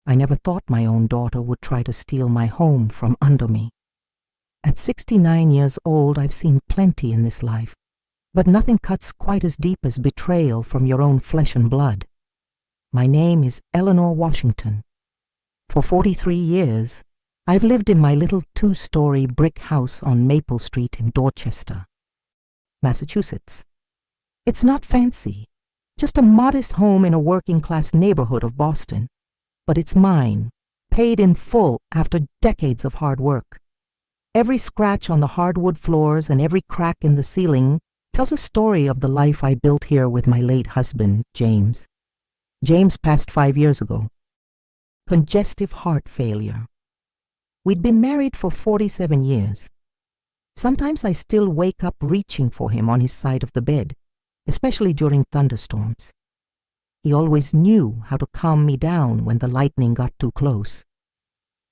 I never thought my own daughter would try to steal my home from under me. At 69 years old, I've seen plenty in this life, but nothing cuts quite as deep as betrayal from your own flesh and blood. My name is Eleanor Washington. For 43 years, I've lived in my little 2-story brick house on Maple Street in Dorchester, Massachusetts. It's not fancy, just a modest home in a working-class neighborhood of Boston. But it's mine, paid in full after decades of hard work. Every scratch on the hardwood floors and every crack in the ceiling tells a story of the life I built here with my late husband, James. James passed 5 years ago. Congestive heart failure. We'd been married for 47 years. Sometimes I still wake up reaching for him on his side of the bed, especially during thunderstorms. He always knew how to calm me down when the lightning got too close.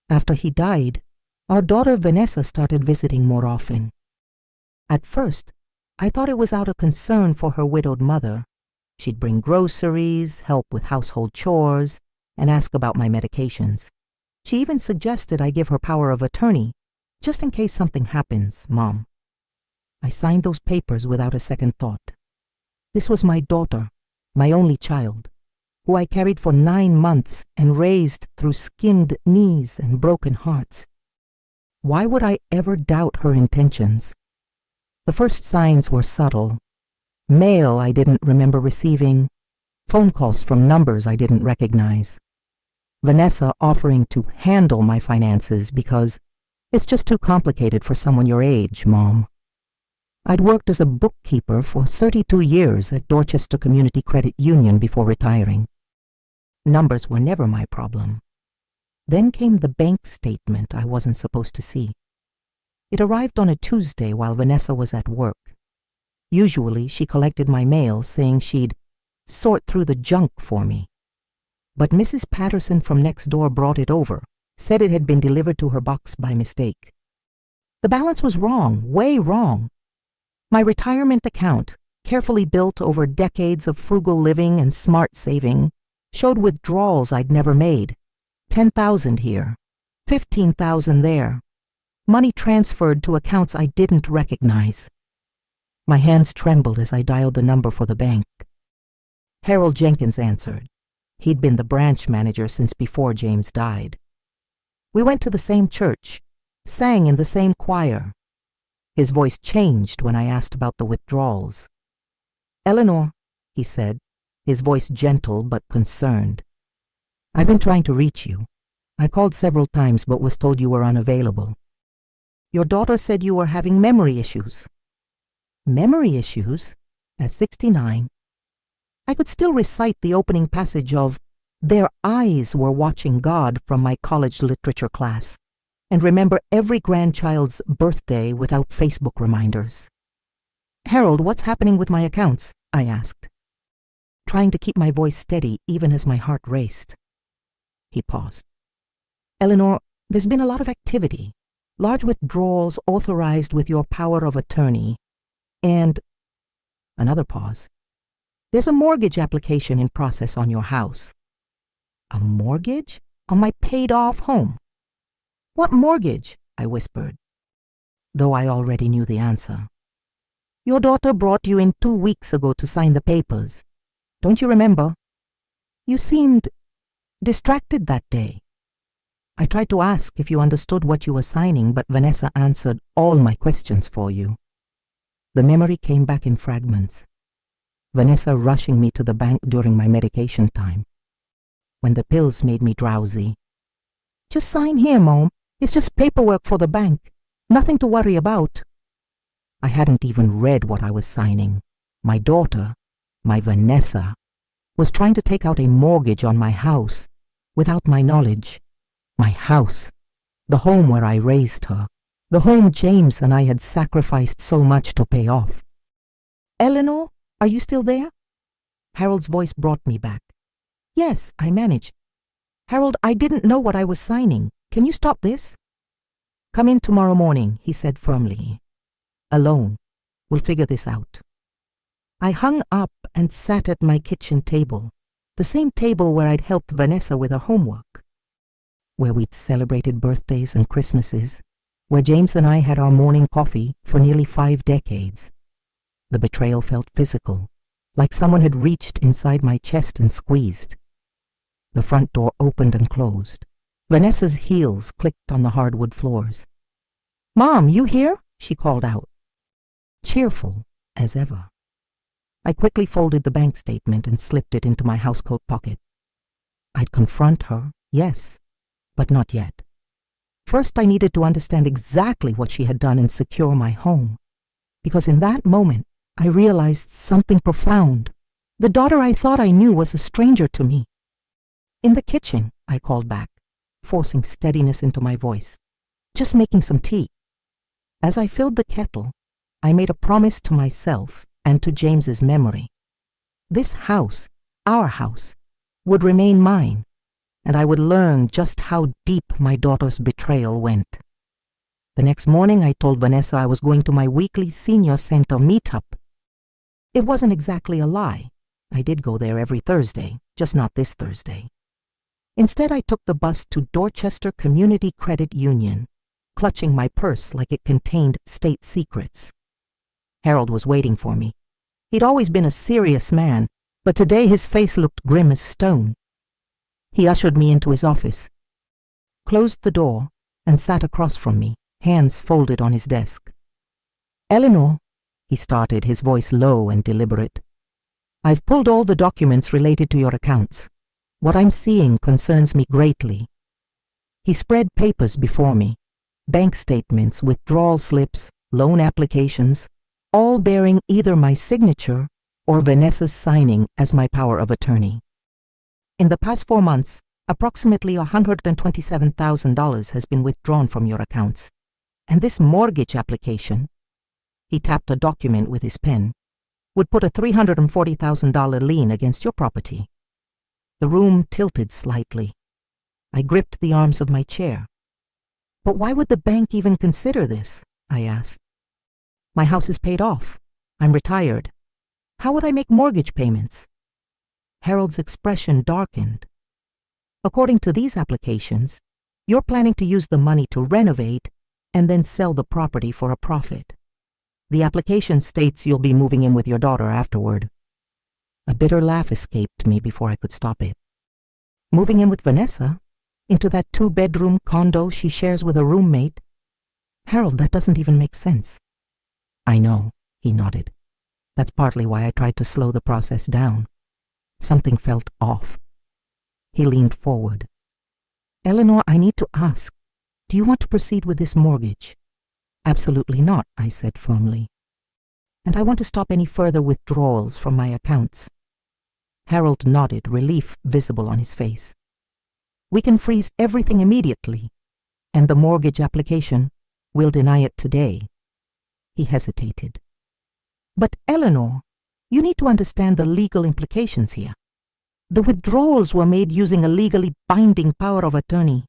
After he died, our daughter Vanessa started visiting more often. At first, I thought it was out of concern for her widowed mother. She'd bring groceries, help with household chores, and ask about my medications. She even suggested I give her power of attorney, just in case something happens, Mom. I signed those papers without a second thought. This was my daughter, my only child, who I carried for 9 months and raised through skinned knees and broken hearts. Why would I ever doubt her intentions? The first signs were subtle. Mail I didn't remember receiving, phone calls from numbers I didn't recognize. Vanessa offering to handle my finances because it's just too complicated for someone your age, Mom. I'd worked as a bookkeeper for 32 years at Dorchester Community Credit Union before retiring. Numbers were never my problem. Then came the bank statement I wasn't supposed to see. It arrived on a Tuesday while Vanessa was at work. Usually, she collected my mail, saying she'd sort through the junk for me. But Mrs. Patterson from next door brought it over, said it had been delivered to her box by mistake. The balance was wrong, way wrong. My retirement account, carefully built over decades of frugal living and smart saving, showed withdrawals I'd never made. $10,000 here, $15,000 there. Money transferred to accounts I didn't recognize. My hands trembled as I dialed the number for the bank. Harold Jenkins answered. He'd been the branch manager since before James died. We went to the same church, sang in the same choir. His voice changed when I asked about the withdrawals. "Eleanor," he said, his voice gentle but concerned. "I've been trying to reach you. I called several times but was told you were unavailable. Your daughter said you were having memory issues." Memory issues? At 69. I could still recite the opening passage of "Their eyes were watching God" from my college literature class, and remember every grandchild's birthday without Facebook reminders. "Harold, what's happening with my accounts?" I asked, trying to keep my voice steady even as my heart raced. He paused. "Eleanor, there's been a lot of activity, large withdrawals authorized with your power of attorney, and..." Another pause. "There's a mortgage application in process on your house." "A mortgage? On my paid-off home?" "What mortgage?" I whispered, though I already knew the answer. "Your daughter brought you in 2 weeks ago to sign the papers. Don't you remember? You seemed distracted that day. I tried to ask if you understood what you were signing, but Vanessa answered all my questions for you." The memory came back in fragments. Vanessa rushing me to the bank during my medication time, when the pills made me drowsy. "Just sign here, Mom. It's just paperwork for the bank. Nothing to worry about." I hadn't even read what I was signing. My daughter, my Vanessa, was trying to take out a mortgage on my house without my knowledge. My house, the home where I raised her, the home James and I had sacrificed so much to pay off. "Eleanor, are you still there?" Harold's voice brought me back. "Yes," I managed. "Harold, I didn't know what I was signing. Can you stop this?" "Come in tomorrow morning," he said firmly. "Alone. We'll figure this out." I hung up and sat at my kitchen table, the same table where I'd helped Vanessa with her homework. where we'd celebrated birthdays and Christmases, where James and I had our morning coffee for nearly 5 decades. The betrayal felt physical, like someone had reached inside my chest and squeezed. The front door opened and closed. Vanessa's heels clicked on the hardwood floors. "Mom, you here?" she called out, cheerful as ever. I quickly folded the bank statement and slipped it into my housecoat pocket. I'd confront her, yes, but not yet. First, I needed to understand exactly what she had done and secure my home, because in that moment, I realized something profound. The daughter I thought I knew was a stranger to me. "In the kitchen," I called back, forcing steadiness into my voice. "Just making some tea." As I filled the kettle, I made a promise to myself and to James's memory. This house, our house, would remain mine, and I would learn just how deep my daughter's betrayal went. The next morning, I told Vanessa I was going to my weekly senior center meetup. It wasn't exactly a lie. I did go there every Thursday, just not this Thursday. Instead, I took the bus to Dorchester Community Credit Union, clutching my purse like it contained state secrets. Harold was waiting for me. He'd always been a serious man, but today his face looked grim as stone. He ushered me into his office, closed the door, and sat across from me, hands folded on his desk. "Eleanor," he started, his voice low and deliberate, "I've pulled all the documents related to your accounts. What I'm seeing concerns me greatly." He spread papers before me, bank statements, withdrawal slips, loan applications, all bearing either my signature or Vanessa's signing as my power of attorney. "In the past 4 months, approximately $127,000 has been withdrawn from your accounts, and this mortgage application," he tapped a document with his pen, "would put a $340,000 lien against your property." The room tilted slightly. I gripped the arms of my chair. "But why would the bank even consider this?" I asked. "My house is paid off. I'm retired. How would I make mortgage payments?" Harold's expression darkened. "According to these applications, you're planning to use the money to renovate and then sell the property for a profit. The application states you'll be moving in with your daughter afterward." A bitter laugh escaped me before I could stop it. "Moving in with Vanessa? Into that 2-bedroom condo she shares with a roommate? Harold, that doesn't even make sense." "I know," he nodded. "That's partly why I tried to slow the process down. Something felt off." He leaned forward. "Eleanor, I need to ask, do you want to proceed with this mortgage?" "Absolutely not," I said firmly. "And I want to stop any further withdrawals from my accounts." Harold nodded, relief visible on his face. "We can freeze everything immediately, and the mortgage application, we'll deny it today." He hesitated. "But Eleanor, you need to understand the legal implications here. The withdrawals were made using a legally binding power of attorney."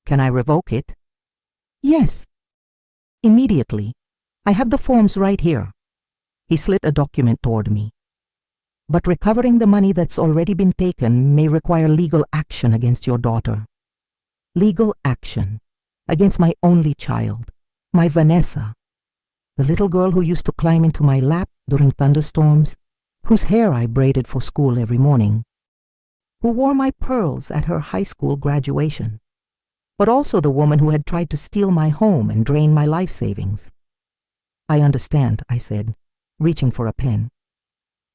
"Can I revoke it?" "Yes. Immediately. I have the forms right here." He slid a document toward me. "But recovering the money that's already been taken may require legal action against your daughter. Legal action against my only child, my Vanessa, the little girl who used to climb into my lap during thunderstorms, whose hair I braided for school every morning, who wore my pearls at her high school graduation, but also the woman who had tried to steal my home and drain my life savings." "I understand," I said, reaching for a pen.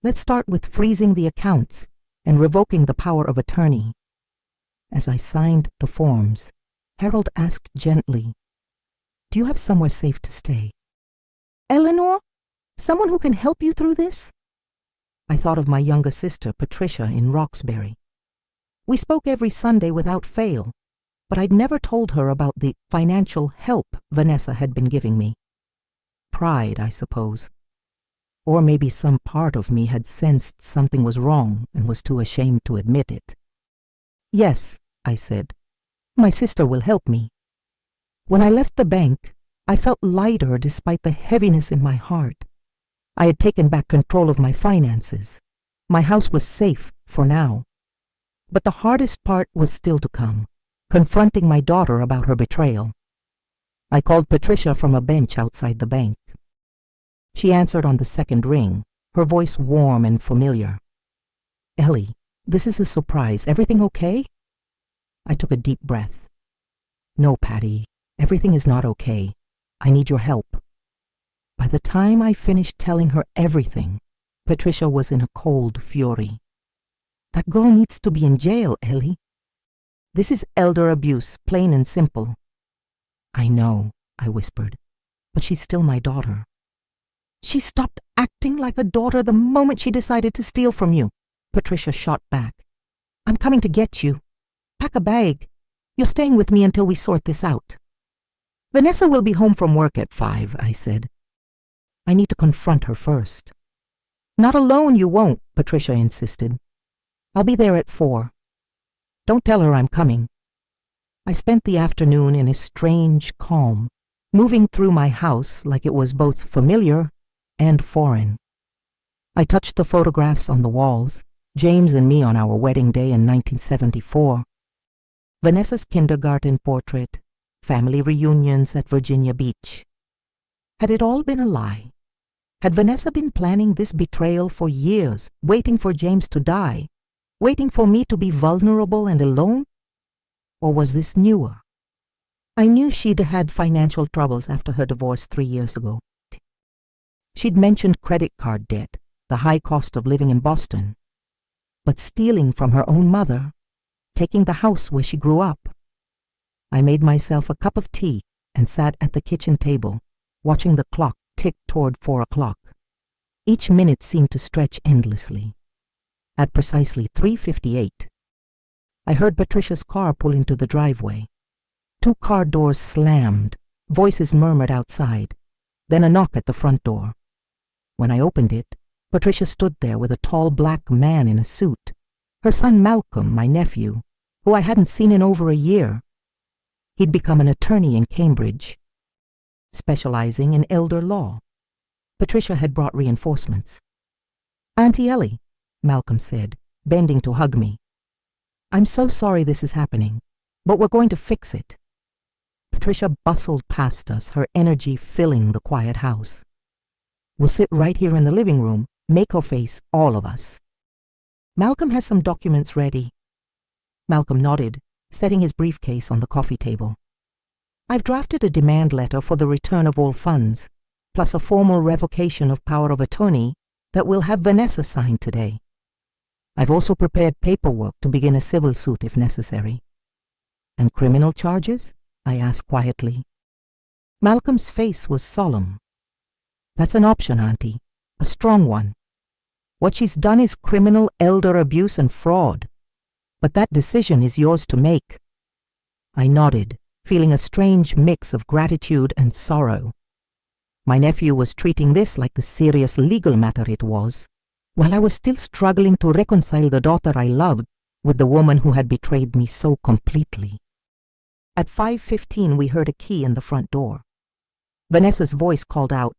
"Let's start with freezing the accounts and revoking the power of attorney." As I signed the forms, Harold asked gently, "Do you have somewhere safe to stay?" "Eleanor? Someone who can help you through this?" I thought of my younger sister, Patricia, in Roxbury. We spoke every Sunday without fail, but I'd never told her about the financial help Vanessa had been giving me. Pride, I suppose. Or maybe some part of me had sensed something was wrong and was too ashamed to admit it. "Yes," I said, "my sister will help me." When I left the bank, I felt lighter despite the heaviness in my heart. I had taken back control of my finances. My house was safe for now. But the hardest part was still to come, confronting my daughter about her betrayal. I called Patricia from a bench outside the bank. She answered on the second ring, her voice warm and familiar. "Ellie, this is a surprise. Everything okay?" I took a deep breath. "No, Patty, everything is not okay. I need your help." By the time I finished telling her everything, Patricia was in a cold fury. "That girl needs to be in jail, Ellie. This is elder abuse, plain and simple." "I know," I whispered, "but she's still my daughter." "She stopped acting like a daughter the moment she decided to steal from you," Patricia shot back. "I'm coming to get you. Pack a bag. You're staying with me until we sort this out." "Vanessa will be home from work at 5, I said. "I need to confront her first." "Not alone, you won't," Patricia insisted. "I'll be there at 4. Don't tell her I'm coming." I spent the afternoon in a strange calm, moving through my house like it was both familiar and foreign. I touched the photographs on the walls, James and me on our wedding day in 1974, Vanessa's kindergarten portrait, family reunions at Virginia Beach. Had it all been a lie? Had Vanessa been planning this betrayal for years, waiting for James to die, waiting for me to be vulnerable and alone? Or was this newer? I knew she'd had financial troubles after her divorce 3 years ago. She'd mentioned credit card debt, the high cost of living in Boston. But stealing from her own mother, taking the house where she grew up. I made myself a cup of tea and sat at the kitchen table, watching the clock tick toward 4 o'clock. Each minute seemed to stretch endlessly. At precisely 3:58, I heard Patricia's car pull into the driveway. 2 car doors slammed, voices murmured outside, then a knock at the front door. When I opened it, Patricia stood there with a tall black man in a suit, her son Malcolm, my nephew, who I hadn't seen in over a year. He'd become an attorney in Cambridge, specializing in elder law. Patricia had brought reinforcements. "Auntie Ellie," Malcolm said, bending to hug me. "I'm so sorry this is happening, but we're going to fix it." Patricia bustled past us, her energy filling the quiet house. "We'll sit right here in the living room, make her face, all of us. Malcolm has some documents ready." Malcolm nodded, setting his briefcase on the coffee table. "I've drafted a demand letter for the return of all funds, plus a formal revocation of power of attorney that we'll have Vanessa sign today. I've also prepared paperwork to begin a civil suit if necessary." "And criminal charges?" I asked quietly. Malcolm's face was solemn. "That's an option, Auntie, a strong one. What she's done is criminal elder abuse and fraud, but that decision is yours to make." I nodded, feeling a strange mix of gratitude and sorrow. My nephew was treating this like the serious legal matter it was, while I was still struggling to reconcile the daughter I loved with the woman who had betrayed me so completely. At 5:15 we heard a key in the front door. Vanessa's voice called out,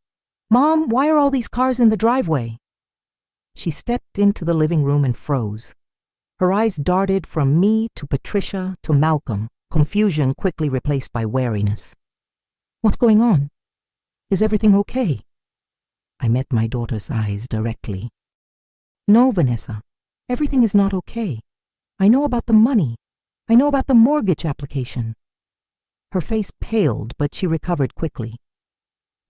"Mom, why are all these cars in the driveway?" She stepped into the living room and froze. Her eyes darted from me to Patricia to Malcolm, confusion quickly replaced by wariness. "What's going on? Is everything okay?" I met my daughter's eyes directly. "No, Vanessa, everything is not okay. I know about the money. I know about the mortgage application." Her face paled, but she recovered quickly.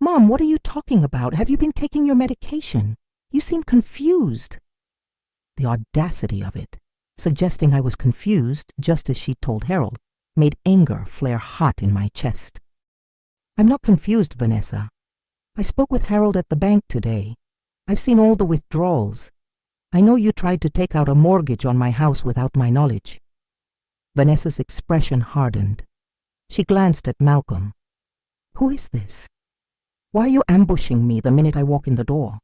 "Mom, what are you talking about? Have you been taking your medication? You seem confused." The audacity of it, suggesting I was confused just as she told Harold, made anger flare hot in my chest. "I'm not confused, Vanessa. I spoke with Harold at the bank today. I've seen all the withdrawals. I know you tried to take out a mortgage on my house without my knowledge." Vanessa's expression hardened. She glanced at Malcolm. "Who is this? Why are you ambushing me the minute I walk in the door?"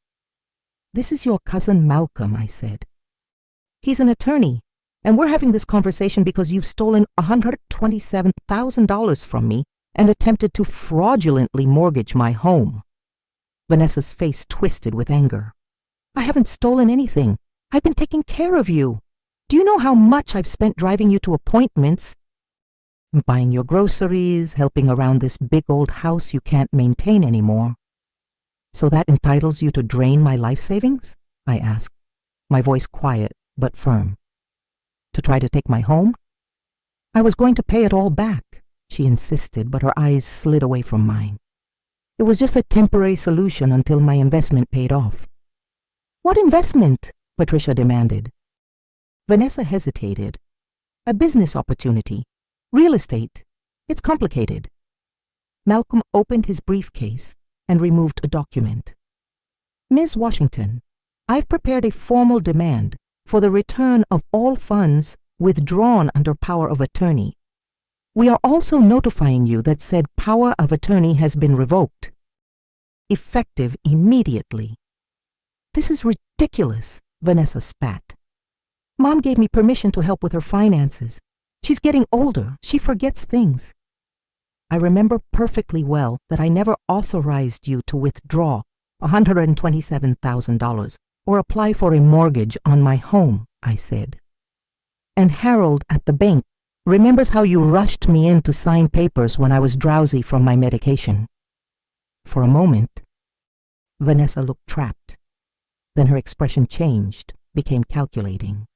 "This is your cousin Malcolm," I said. "He's an attorney, and we're having this conversation because you've stolen $127,000 from me and attempted to fraudulently mortgage my home." Vanessa's face twisted with anger. "I haven't stolen anything. I've been taking care of you. Do you know how much I've spent driving you to appointments?" Buying your groceries, helping around this big old house you can't maintain anymore. So that entitles you to drain my life savings? I asked, my voice quiet but firm. To try to take my home? I was going to pay it all back, she insisted, but her eyes slid away from mine. It was just a temporary solution until my investment paid off. What investment? Patricia demanded. Vanessa hesitated. A business opportunity. Real estate. It's complicated. Malcolm opened his briefcase and removed a document. Ms. Washington, I've prepared a formal demand for the return of all funds withdrawn under power of attorney. We are also notifying you that said power of attorney has been revoked, effective immediately. This is ridiculous, Vanessa spat. Mom gave me permission to help with her finances. She's getting older. She forgets things. I remember perfectly well that I never authorized you to withdraw $127,000 or apply for a mortgage on my home, I said. And Harold at the bank remembers how you rushed me in to sign papers when I was drowsy from my medication. For a moment, Vanessa looked trapped. Then her expression changed, became calculating.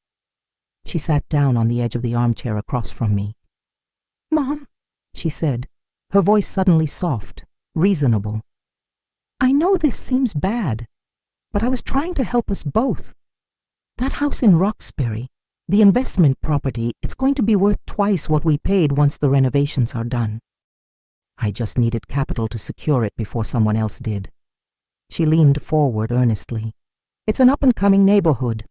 She sat down on the edge of the armchair across from me. Mom, she said, her voice suddenly soft, reasonable. I know this seems bad, but I was trying to help us both. That house in Roxbury, the investment property, it's going to be worth twice what we paid once the renovations are done. I just needed capital to secure it before someone else did. She leaned forward earnestly. It's an up-and-coming neighborhood.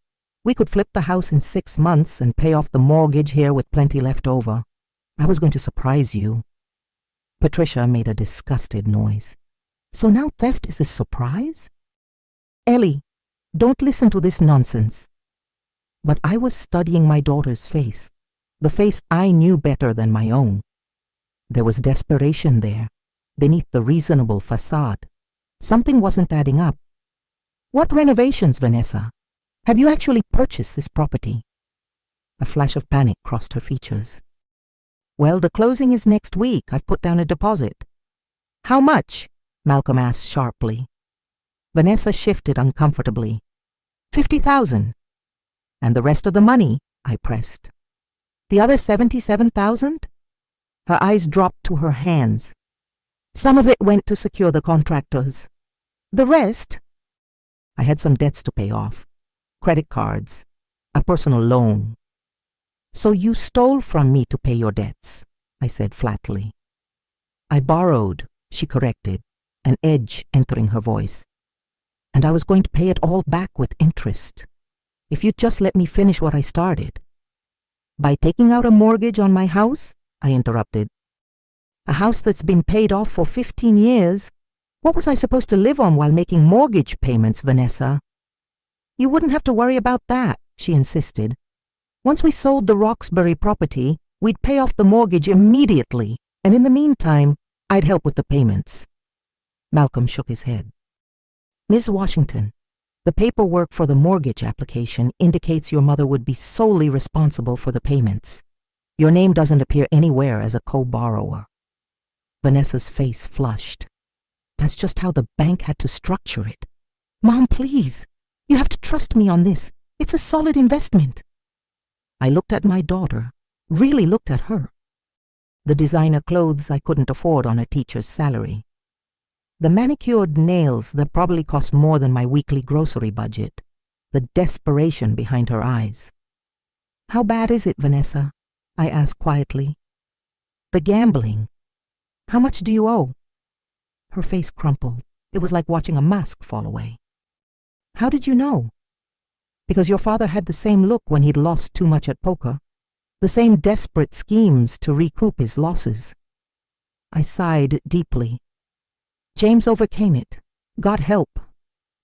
We could flip the house in 6 months and pay off the mortgage here with plenty left over. I was going to surprise you. Patricia made a disgusted noise. So now theft is a surprise? Ellie, don't listen to this nonsense. But I was studying my daughter's face, the face I knew better than my own. There was desperation there, beneath the reasonable facade. Something wasn't adding up. What renovations, Vanessa? Have you actually purchased this property? A flash of panic crossed her features. Well, the closing is next week. I've put down a deposit. How much? Malcolm asked sharply. Vanessa shifted uncomfortably. 50,000. And the rest of the money? I pressed. The other 77,000? Her eyes dropped to her hands. Some of it went to secure the contractors. The rest? I had some debts to pay off. Credit cards, a personal loan. So you stole from me to pay your debts, I said flatly. I borrowed, she corrected, an edge entering her voice. And I was going to pay it all back with interest, if you'd just let me finish what I started. By taking out a mortgage on my house? I interrupted. A house that's been paid off for 15 years? What was I supposed to live on while making mortgage payments, Vanessa? You wouldn't have to worry about that, she insisted. Once we sold the Roxbury property, we'd pay off the mortgage immediately, and in the meantime, I'd help with the payments. Malcolm shook his head. Ms. Washington, the paperwork for the mortgage application indicates your mother would be solely responsible for the payments. Your name doesn't appear anywhere as a co-borrower. Vanessa's face flushed. That's just how the bank had to structure it. Mom, please. You have to trust me on this. It's a solid investment. I looked at my daughter, really looked at her. The designer clothes I couldn't afford on a teacher's salary. The manicured nails that probably cost more than my weekly grocery budget. The desperation behind her eyes. How bad is it, Vanessa? I asked quietly. The gambling. How much do you owe? Her face crumpled. It was like watching a mask fall away. How did you know? Because your father had the same look when he'd lost too much at poker. The same desperate schemes to recoup his losses. I sighed deeply. James overcame it, got help,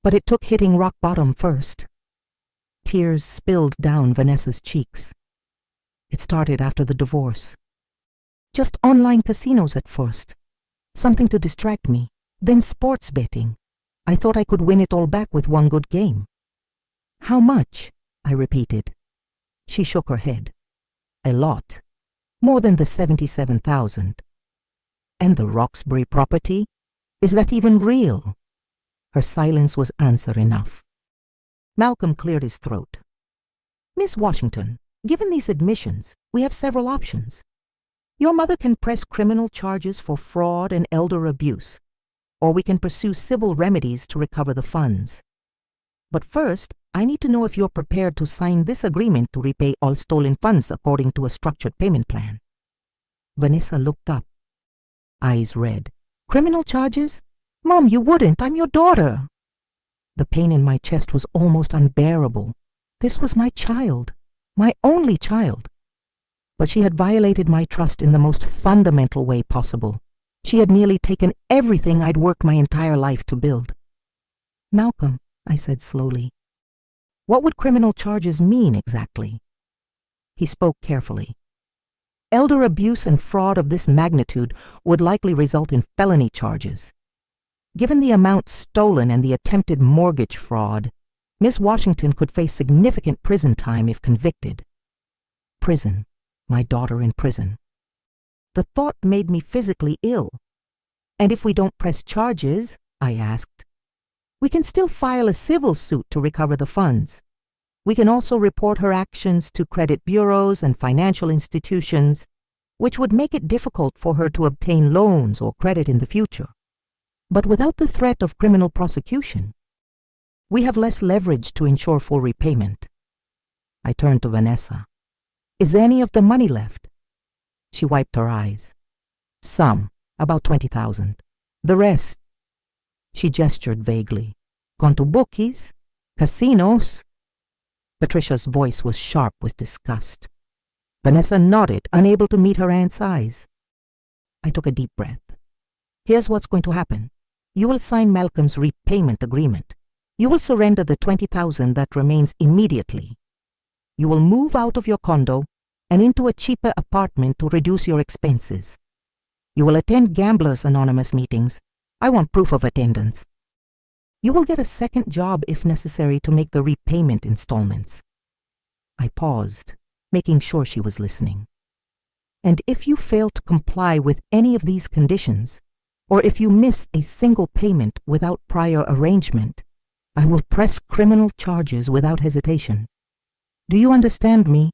but it took hitting rock bottom first. Tears spilled down Vanessa's cheeks. It started after the divorce. Just online casinos at first. Something to distract me. Then sports betting. I thought I could win it all back with one good game. How much? I repeated. She shook her head. A lot. More than the 77,000. And the Roxbury property? Is that even real? Her silence was answer enough. Malcolm cleared his throat. Miss Washington, given these admissions, we have several options. Your mother can press criminal charges for fraud and elder abuse, or we can pursue civil remedies to recover the funds. But first, I need to know if you're prepared to sign this agreement to repay all stolen funds according to a structured payment plan. Vanessa looked up, eyes red. Criminal charges? Mom, you wouldn't. I'm your daughter. The pain in my chest was almost unbearable. This was my child, my only child. But she had violated my trust in the most fundamental way possible. She had nearly taken everything I'd worked my entire life to build. Malcolm, I said slowly, what would criminal charges mean exactly? He spoke carefully. Elder abuse and fraud of this magnitude would likely result in felony charges. Given the amount stolen and the attempted mortgage fraud, Miss Washington could face significant prison time if convicted. Prison. My daughter in prison. The thought made me physically ill. And if we don't press charges, I asked, we can still file a civil suit to recover the funds. We can also report her actions to credit bureaus and financial institutions, which would make it difficult for her to obtain loans or credit in the future. But without the threat of criminal prosecution, we have less leverage to ensure full repayment. I turned to Vanessa. Is any of the money left? She wiped her eyes. Some, about 20,000. The rest, she gestured vaguely, gone to bookies, casinos. Patricia's voice was sharp with disgust. Vanessa nodded, unable to meet her aunt's eyes. I took a deep breath. Here's what's going to happen. You will sign Malcolm's repayment agreement. You will surrender the 20,000 that remains immediately. You will move out of your condo and into a cheaper apartment to reduce your expenses. You will attend Gamblers Anonymous meetings. I want proof of attendance. You will get a second job if necessary to make the repayment installments. I paused, making sure she was listening. And if you fail to comply with any of these conditions, or if you miss a single payment without prior arrangement, I will press criminal charges without hesitation. Do you understand me?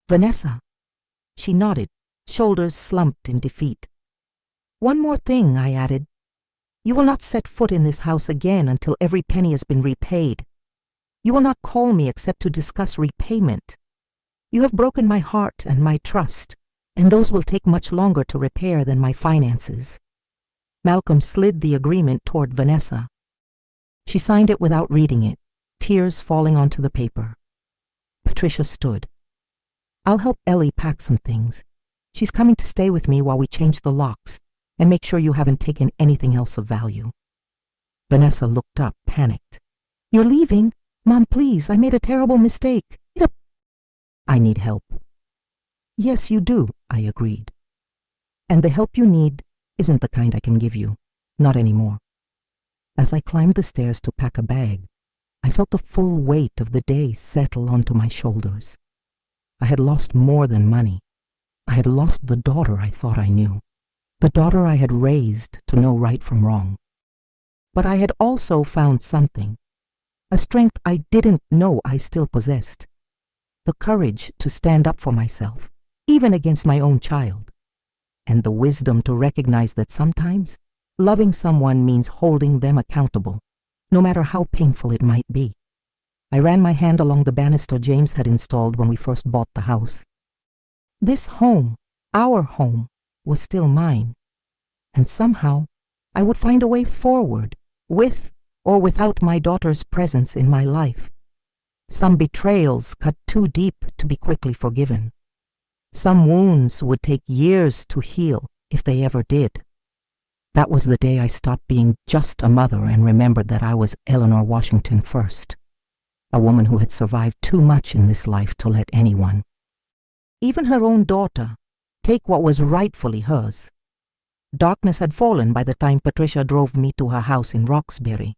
Vanessa. She nodded, shoulders slumped in defeat. One more thing, I added. You will not set foot in this house again until every penny has been repaid. You will not call me except to discuss repayment. You have broken my heart and my trust, and those will take much longer to repair than my finances. Malcolm slid the agreement toward Vanessa. She signed it without reading it, tears falling onto the paper. Patricia stood. I'll help Ellie pack some things. She's coming to stay with me while we change the locks and make sure you haven't taken anything else of value. Vanessa looked up, panicked. You're leaving? Mom, please, I made a terrible mistake. I need help. Yes, you do, I agreed. And the help you need isn't the kind I can give you. Not anymore. As I climbed the stairs to pack a bag, I felt the full weight of the day settle onto my shoulders. I had lost more than money. I had lost the daughter I thought I knew, the daughter I had raised to know right from wrong. But I had also found something, a strength I didn't know I still possessed, the courage to stand up for myself, even against my own child, and the wisdom to recognize that sometimes loving someone means holding them accountable, no matter how painful it might be. I ran my hand along the banister James had installed when we first bought the house. This home, our home, was still mine, and somehow I would find a way forward, with or without my daughter's presence in my life. Some betrayals cut too deep to be quickly forgiven. Some wounds would take years to heal, if they ever did. That was the day I stopped being just a mother and remembered that I was Eleanor Washington first, a woman who had survived too much in this life to let anyone, even her own daughter, take what was rightfully hers. Darkness had fallen by the time Patricia drove me to her house in Roxbury.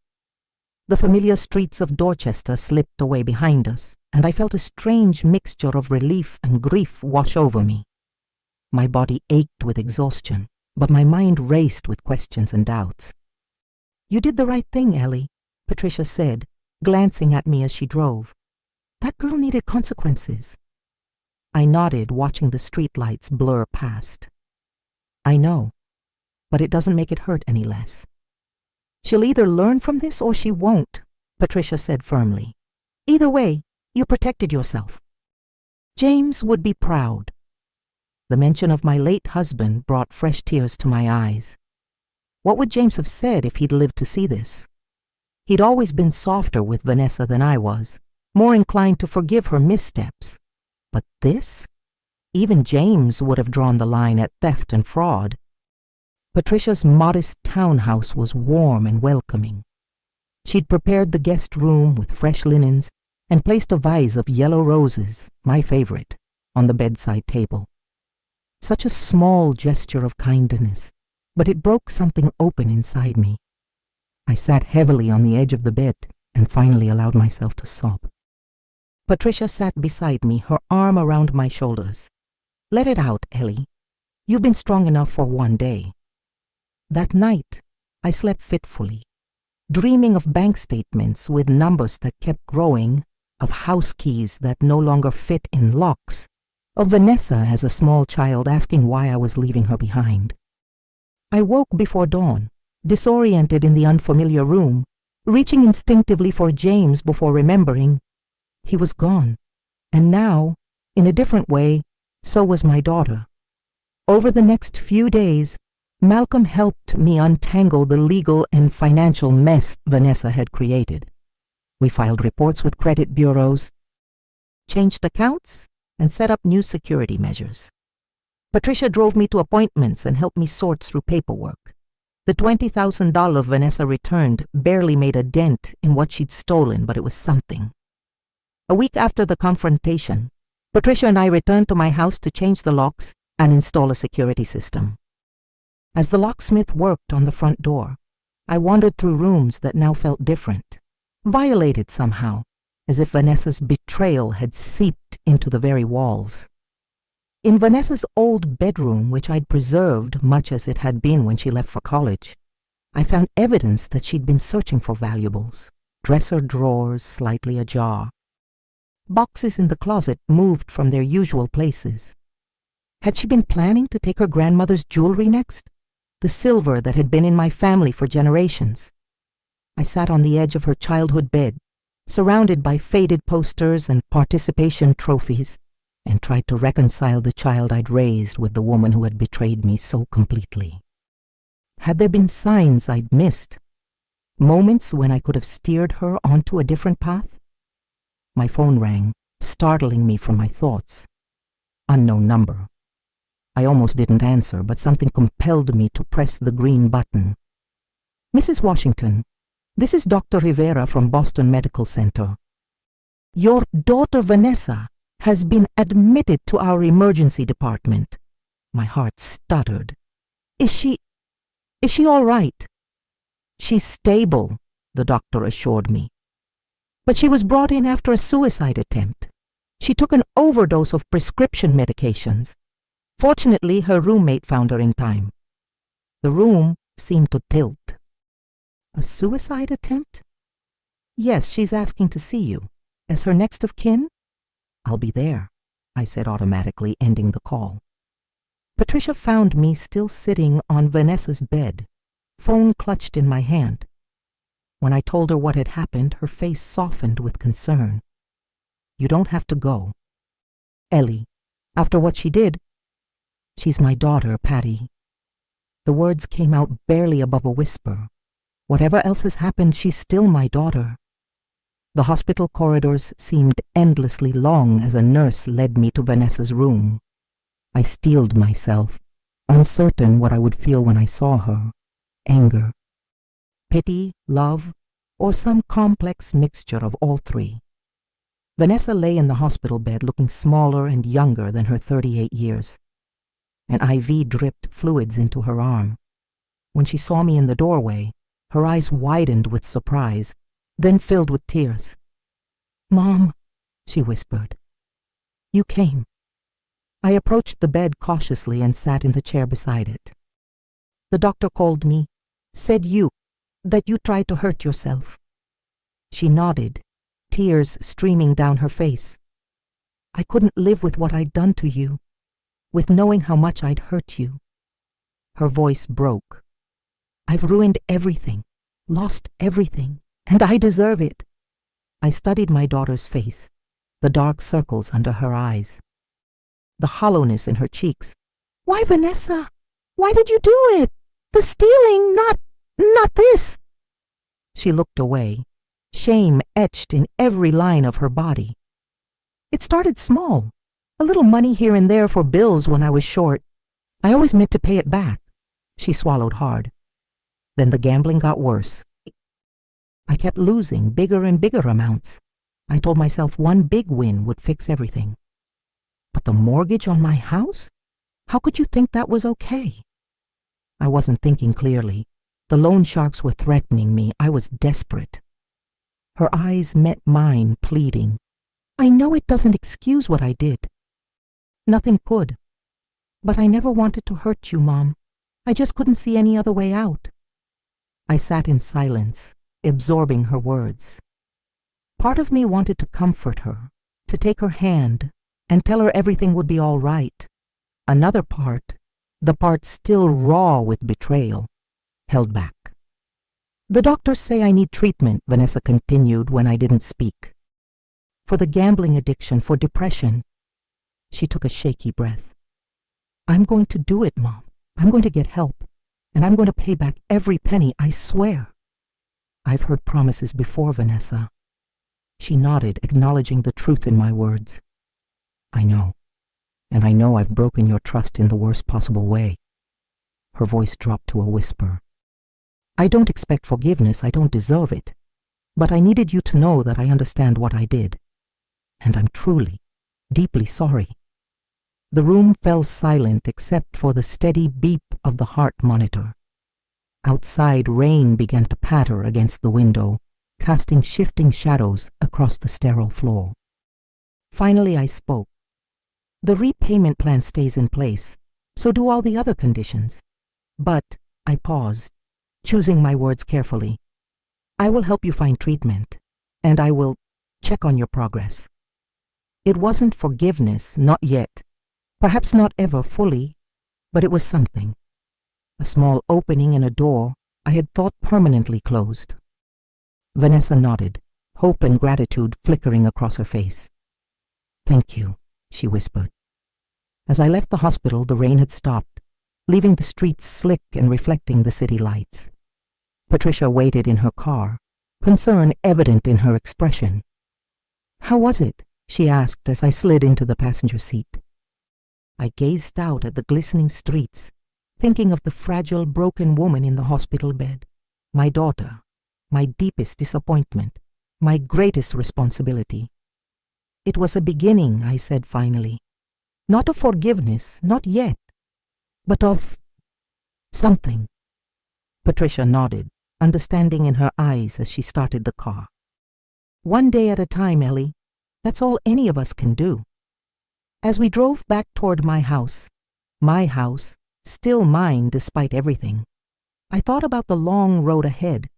The familiar streets of Dorchester slipped away behind us, and I felt a strange mixture of relief and grief wash over me. My body ached with exhaustion, but my mind raced with questions and doubts. "You did the right thing, Ellie," Patricia said, glancing at me as she drove. "That girl needed consequences." I nodded, watching the streetlights blur past. "I know, but it doesn't make it hurt any less." "She'll either learn from this or she won't," Patricia said firmly. "Either way, you protected yourself." James would be proud. The mention of my late husband brought fresh tears to my eyes. What would James have said if he'd lived to see this? He'd always been softer with Vanessa than I was, more inclined to forgive her missteps. But this? Even James would have drawn the line at theft and fraud. Patricia's modest townhouse was warm and welcoming. She'd prepared the guest room with fresh linens and placed a vase of yellow roses, my favorite, on the bedside table. Such a small gesture of kindness, but it broke something open inside me. I sat heavily on the edge of the bed and finally allowed myself to sob. Patricia sat beside me, her arm around my shoulders. "Let it out, Ellie. You've been strong enough for one day." That night, I slept fitfully, dreaming of bank statements with numbers that kept growing, of house keys that no longer fit in locks, of Vanessa as a small child asking why I was leaving her behind. I woke before dawn, disoriented in the unfamiliar room, reaching instinctively for James before remembering. He was gone, and now, in a different way, so was my daughter. Over the next few days, Malcolm helped me untangle the legal and financial mess Vanessa had created. We filed reports with credit bureaus, changed accounts, and set up new security measures. Patricia drove me to appointments and helped me sort through paperwork. The $20,000 Vanessa returned barely made a dent in what she'd stolen, but it was something. A week after the confrontation, Patricia and I returned to my house to change the locks and install a security system. As the locksmith worked on the front door, I wandered through rooms that now felt different, violated somehow, as if Vanessa's betrayal had seeped into the very walls. In Vanessa's old bedroom, which I'd preserved much as it had been when she left for college, I found evidence that she'd been searching for valuables, dresser drawers slightly ajar. Boxes in the closet moved from their usual places. Had she been planning to take her grandmother's jewelry next? The silver that had been in my family for generations. I sat on the edge of her childhood bed, surrounded by faded posters and participation trophies, and tried to reconcile the child I'd raised with the woman who had betrayed me so completely. Had there been signs I'd missed? Moments when I could have steered her onto a different path? My phone rang, startling me from my thoughts. Unknown number. I almost didn't answer, but something compelled me to press the green button. "Mrs. Washington, this is Dr. Rivera from Boston Medical Center. Your daughter Vanessa has been admitted to our emergency department." My heart stuttered. Is she all right?" "She's stable," the doctor assured me. "But she was brought in after a suicide attempt. She took an overdose of prescription medications. Fortunately, her roommate found her in time." The room seemed to tilt. "A suicide attempt?" "Yes, she's asking to see you. As her next of kin?" "I'll be there," I said automatically, ending the call. Patricia found me still sitting on Vanessa's bed, phone clutched in my hand. When I told her what had happened, her face softened with concern. "You don't have to go. Ellie, after what she did..." "She's my daughter, Patty." The words came out barely above a whisper. Whatever else has happened, she's still my daughter. The hospital corridors seemed endlessly long as a nurse led me to Vanessa's room. I steeled myself, uncertain what I would feel when I saw her. Anger, pity, love, or some complex mixture of all three. Vanessa lay in the hospital bed looking smaller and younger than her 38 years. An IV dripped fluids into her arm. When she saw me in the doorway, her eyes widened with surprise, then filled with tears. "Mom," she whispered. "You came. I approached the bed cautiously and sat in the chair beside it. The doctor called me, said that you tried to hurt yourself. She nodded, tears streaming down her face. I couldn't live with what I'd done to you, with knowing how much I'd hurt you. Her voice broke. I've ruined everything, lost everything, and I deserve it. I studied my daughter's face, the dark circles under her eyes, the hollowness in her cheeks. Why, Vanessa? Why did you do it? The stealing, not this. She looked away, shame etched in every line of her body. It started small, a little money here and there for bills when I was short. I always meant to pay it back. She swallowed hard. Then the gambling got worse. I kept losing bigger and bigger amounts. I told myself one big win would fix everything. But the mortgage on my house? How could you think that was okay? I wasn't thinking clearly. The loan sharks were threatening me. I was desperate. Her eyes met mine, pleading. I know it doesn't excuse what I did. Nothing could. But I never wanted to hurt you, Mom. I just couldn't see any other way out. I sat in silence, absorbing her words. Part of me wanted to comfort her, to take her hand and tell her everything would be all right. Another part, the part still raw with betrayal, held back. The doctors say I need treatment, Vanessa continued when I didn't speak. For the gambling addiction, for depression. She took a shaky breath. I'm going to do it, Mom. I'm going to get help, and I'm going to pay back every penny, I swear. I've heard promises before, Vanessa. She nodded, acknowledging the truth in my words. I know, and I know I've broken your trust in the worst possible way. Her voice dropped to a whisper. I don't expect forgiveness, I don't deserve it, but I needed you to know that I understand what I did, and I'm truly, deeply sorry. The room fell silent except for the steady beep of the heart monitor. Outside, rain began to patter against the window, casting shifting shadows across the sterile floor. Finally, I spoke. The repayment plan stays in place, so do all the other conditions. But, I paused, choosing my words carefully. I will help you find treatment, and I will check on your progress. It wasn't forgiveness, not yet. Perhaps not ever fully, but it was something. A small opening in a door I had thought permanently closed. Vanessa nodded, hope and gratitude flickering across her face. Thank you, she whispered. As I left the hospital, the rain had stopped, leaving the streets slick and reflecting the city lights. Patricia waited in her car, concern evident in her expression. How was it? She asked as I slid into the passenger seat. I gazed out at the glistening streets, thinking of the fragile, broken woman in the hospital bed, my daughter, my deepest disappointment, my greatest responsibility. It was a beginning, I said finally. Not of forgiveness, not yet, but of something. Patricia nodded, understanding in her eyes as she started the car. One day at a time, Ellie. That's all any of us can do. As we drove back toward my house, still mine despite everything, I thought about the long road ahead.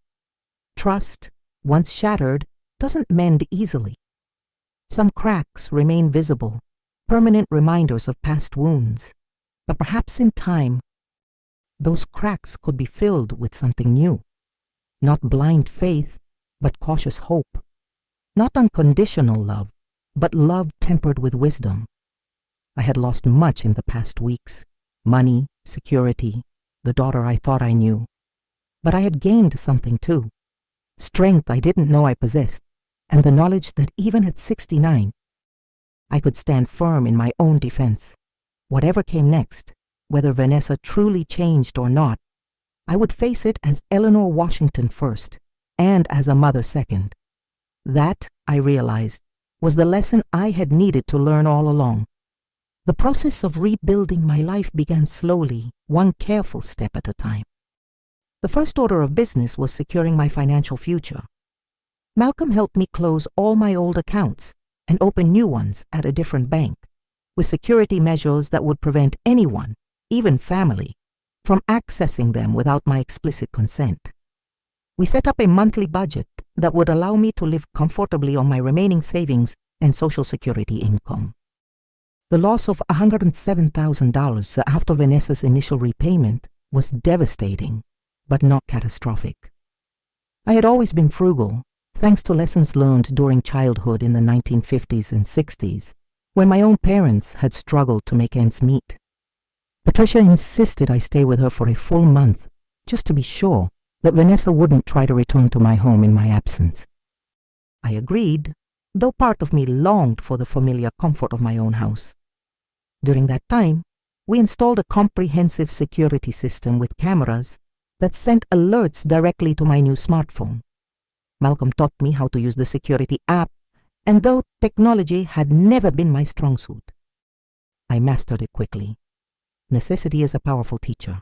Trust, once shattered, doesn't mend easily. Some cracks remain visible, permanent reminders of past wounds. But perhaps in time, those cracks could be filled with something new. Not blind faith, but cautious hope. Not unconditional love, but love tempered with wisdom. I had lost much in the past weeks. Money, security, the daughter I thought I knew. But I had gained something too. Strength I didn't know I possessed, and the knowledge that even at 69, I could stand firm in my own defense. Whatever came next, whether Vanessa truly changed or not, I would face it as Eleanor Washington first, and as a mother second. That, I realized, was the lesson I had needed to learn all along. The process of rebuilding my life began slowly, one careful step at a time. The first order of business was securing my financial future. Malcolm helped me close all my old accounts and open new ones at a different bank. with security measures that would prevent anyone, even family, from accessing them without my explicit consent. We set up a monthly budget that would allow me to live comfortably on my remaining savings and Social Security income. The loss of $107,000 after Vanessa's initial repayment was devastating, but not catastrophic. I had always been frugal, thanks to lessons learned during childhood in the 1950s and 60s, when my own parents had struggled to make ends meet. Patricia insisted I stay with her for a full month, just to be sure that Vanessa wouldn't try to return to my home in my absence. I agreed, though part of me longed for the familiar comfort of my own house. During that time, we installed a comprehensive security system with cameras that sent alerts directly to my new smartphone. Malcolm taught me how to use the security app, and though technology had never been my strong suit, I mastered it quickly. Necessity is a powerful teacher.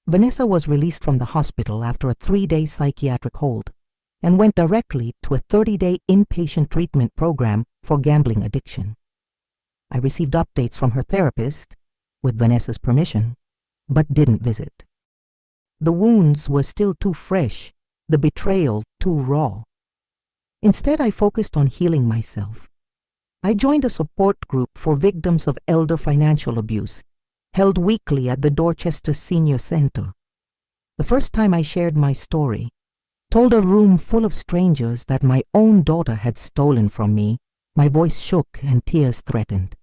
Vanessa was released from the hospital after a 3-day psychiatric hold and went directly to a 30-day inpatient treatment program for gambling addiction. I received updates from her therapist, with Vanessa's permission, but didn't visit. The wounds were still too fresh, the betrayal too raw. Instead, I focused on healing myself. I joined a support group for victims of elder financial abuse, held weekly at the Dorchester Senior Center. The first time I shared my story, told a room full of strangers that my own daughter had stolen from me, my voice shook and tears threatened.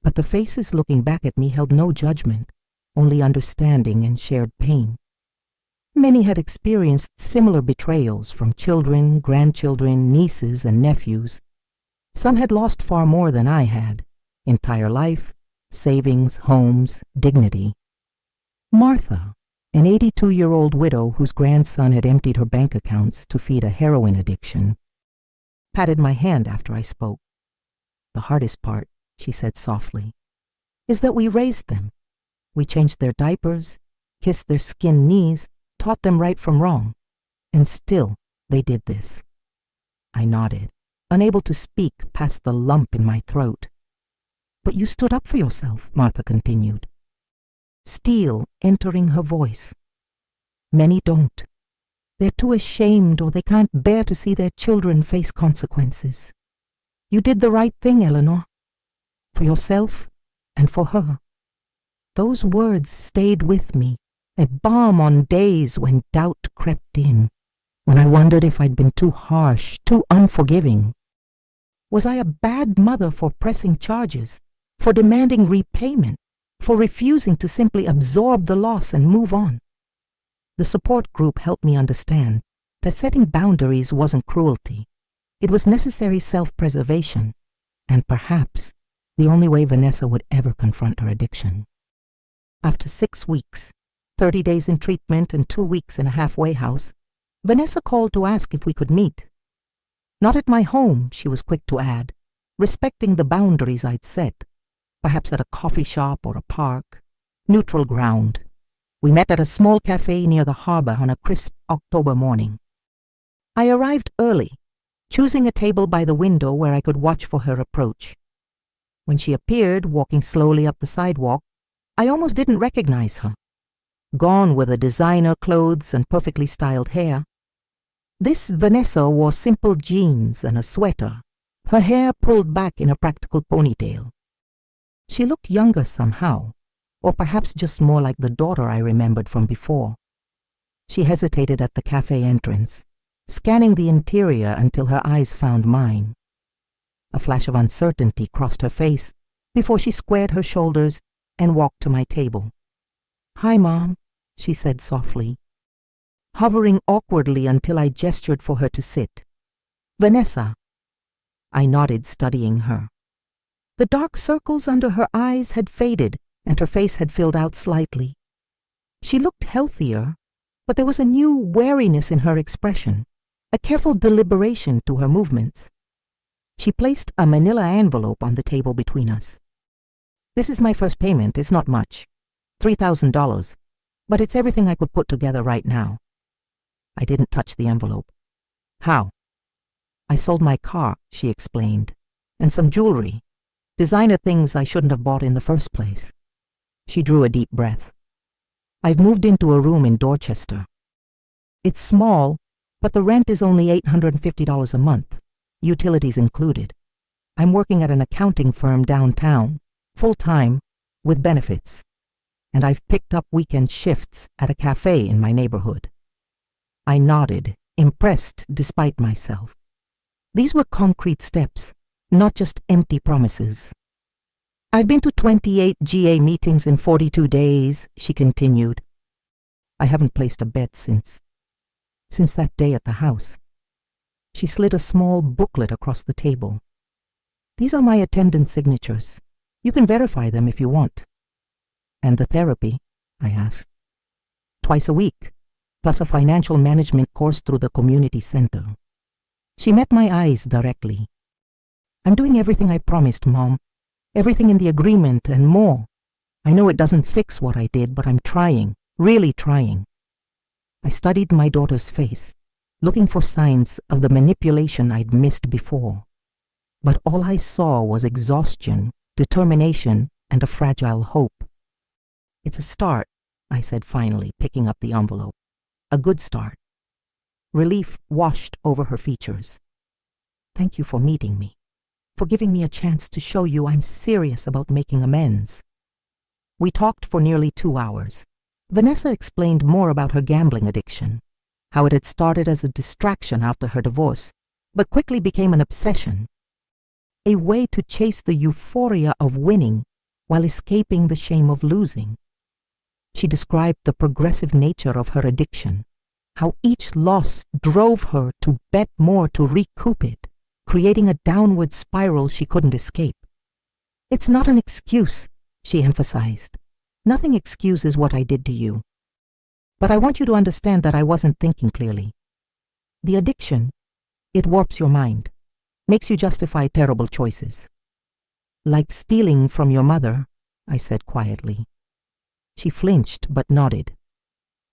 But the faces looking back at me held no judgment, only understanding and shared pain. Many had experienced similar betrayals from children, grandchildren, nieces, and nephews. Some had lost far more than I had: entire life, savings, homes, dignity. Martha, an 82-year-old widow whose grandson had emptied her bank accounts to feed a heroin addiction, patted my hand after I spoke. "The hardest part," she said softly, "is that we raised them. We changed their diapers, kissed their skinned knees, taught them right from wrong, and still they did this." I nodded, unable to speak past the lump in my throat. "But you stood up for yourself," Martha continued, steel entering her voice. "Many don't. They're too ashamed or they can't bear to see their children face consequences. You did the right thing, Eleanor, for yourself and for her." Those words stayed with me, a balm on days when doubt crept in, when I wondered if I'd been too harsh, too unforgiving. Was I a bad mother for pressing charges, for demanding repayment, for refusing to simply absorb the loss and move on? The support group helped me understand that setting boundaries wasn't cruelty. It was necessary self-preservation, and perhaps the only way Vanessa would ever confront her addiction. After 6 weeks, 30 days in treatment and 2 weeks in a halfway house, Vanessa called to ask if we could meet. "Not at my home," she was quick to add, respecting the boundaries I'd set, perhaps at a coffee shop or a park, neutral ground. We met at a small cafe near the harbor on a crisp October morning. I arrived early, choosing a table by the window where I could watch for her approach. When she appeared, walking slowly up the sidewalk, I almost didn't recognize her. Gone were the designer clothes and perfectly styled hair. This Vanessa wore simple jeans and a sweater, her hair pulled back in a practical ponytail. She looked younger somehow, or perhaps just more like the daughter I remembered from before. She hesitated at the cafe entrance, scanning the interior until her eyes found mine. A flash of uncertainty crossed her face before she squared her shoulders and walked to my table. "Hi, Mom," she said softly, hovering awkwardly until I gestured for her to sit. "Vanessa." I nodded, studying her. The dark circles under her eyes had faded, and her face had filled out slightly. She looked healthier, but there was a new wariness in her expression, a careful deliberation to her movements. She placed a manila envelope on the table between us. "This is my first payment. It's not much, $3,000, but it's everything I could put together right now." I didn't touch the envelope. "How?" "I sold my car," she explained, "and some jewelry. Designer things I shouldn't have bought in the first place. She drew a deep breath. I've moved into a room in Dorchester. It's small, but the rent is only $850 a month, utilities included. I'm working at an accounting firm downtown, full-time, with benefits. And I've picked up weekend shifts at a cafe in my neighborhood. I nodded, impressed despite myself. These were concrete steps, not just empty promises. I've been to 28 GA meetings in 42 days, she continued. I haven't placed a bet since that day at the house. She slid a small booklet across the table. These are my attendance signatures. You can verify them if you want. And the therapy? I asked. Twice a week, plus a financial management course through the community center. She met my eyes directly. I'm doing everything I promised, Mom. Everything in the agreement and more. I know it doesn't fix what I did, but I'm trying, really trying. I studied my daughter's face, looking for signs of the manipulation I'd missed before. But all I saw was exhaustion, determination, and a fragile hope. It's a start, I said finally, picking up the envelope. A good start. Relief washed over her features. Thank you for meeting me, for giving me a chance to show you I'm serious about making amends. We talked for nearly 2 hours. Vanessa explained more about her gambling addiction, how it had started as a distraction after her divorce, but quickly became an obsession. A way to chase the euphoria of winning while escaping the shame of losing. She described the progressive nature of her addiction, how each loss drove her to bet more to recoup it, creating a downward spiral she couldn't escape. It's not an excuse, she emphasized. Nothing excuses what I did to you. But I want you to understand that I wasn't thinking clearly. The addiction, it warps your mind, makes you justify terrible choices. Like stealing from your mother, I said quietly. She flinched but nodded.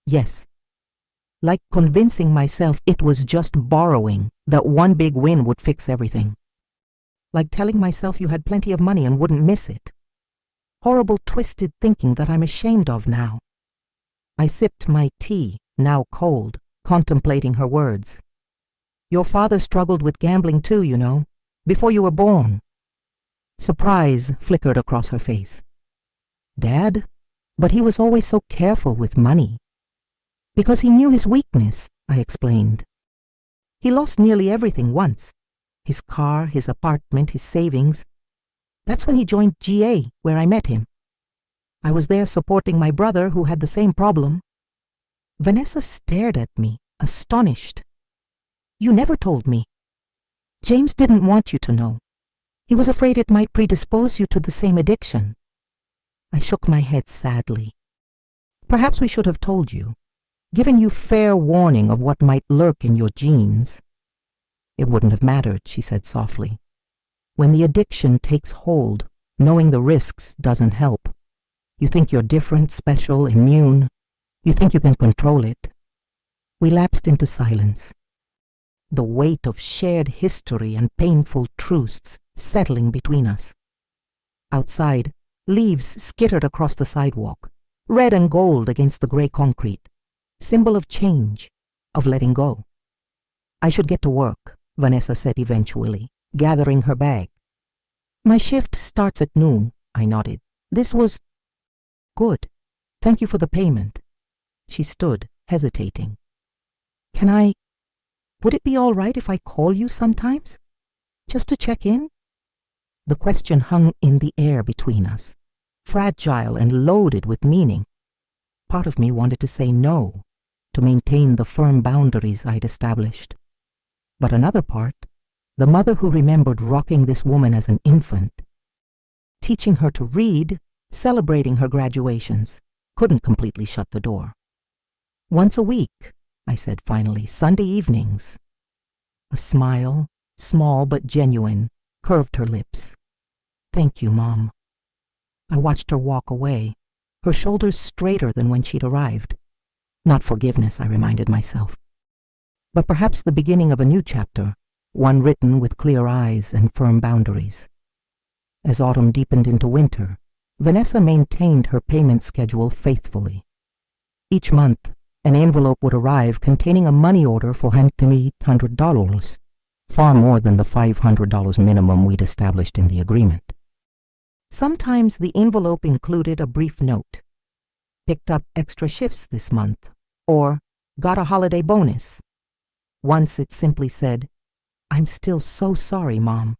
Yes. Like convincing myself it was just borrowing, that one big win would fix everything. Like telling myself you had plenty of money and wouldn't miss it. Horrible twisted thinking that I'm ashamed of now. I sipped my tea, now cold, contemplating her words. Your father struggled with gambling too, you know, before you were born. Surprise flickered across her face. Dad? But he was always so careful with money. Because he knew his weakness, I explained. He lost nearly everything once. His car, his apartment, his savings. That's when he joined GA, where I met him. I was there supporting my brother who had the same problem. Vanessa stared at me, astonished. You never told me. James didn't want you to know. He was afraid it might predispose you to the same addiction. I shook my head sadly. Perhaps we should have told you, given you fair warning of what might lurk in your genes. It wouldn't have mattered, she said softly. When the addiction takes hold, knowing the risks doesn't help. You think you're different, special, immune. You think you can control it. We lapsed into silence. The weight of shared history and painful truths settling between us. Outside, leaves skittered across the sidewalk, red and gold against the gray concrete, symbol of change, of letting go. I should get to work, Vanessa said eventually, gathering her bag. My shift starts at noon, I nodded. This was good. Thank you for the payment. She stood, hesitating. Would it be all right if I call you sometimes? Just to check in? The question hung in the air between us, fragile and loaded with meaning. Part of me wanted to say no, to maintain the firm boundaries I'd established. But another part, the mother who remembered rocking this woman as an infant, teaching her to read, celebrating her graduations, couldn't completely shut the door. Once a week, I said finally, Sunday evenings. A smile, small but genuine, curved her lips. Thank you, Mom. I watched her walk away, her shoulders straighter than when she'd arrived. Not forgiveness, I reminded myself, but perhaps the beginning of a new chapter, one written with clear eyes and firm boundaries. As autumn deepened into winter, Vanessa maintained her payment schedule faithfully. Each month, an envelope would arrive containing a money order for $800, far more than the $500 minimum we'd established in the agreement. Sometimes the envelope included a brief note: picked up extra shifts this month, or got a holiday bonus. Once it simply said, "I'm still so sorry, Mom."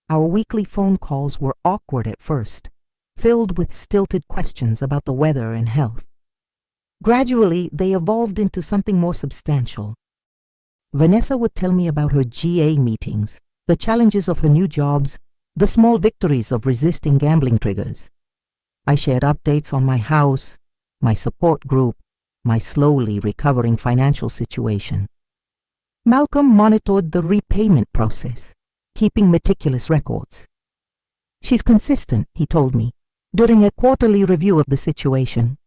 Our weekly phone calls were awkward at first, filled with stilted questions about the weather and health. Gradually, they evolved into something more substantial. Vanessa would tell me about her GA meetings, the challenges of her new jobs, the small victories of resisting gambling triggers. I shared updates on my house, my support group, my slowly recovering financial situation. Malcolm monitored the repayment process, keeping meticulous records. "She's consistent," he told me, during a quarterly review of the situation.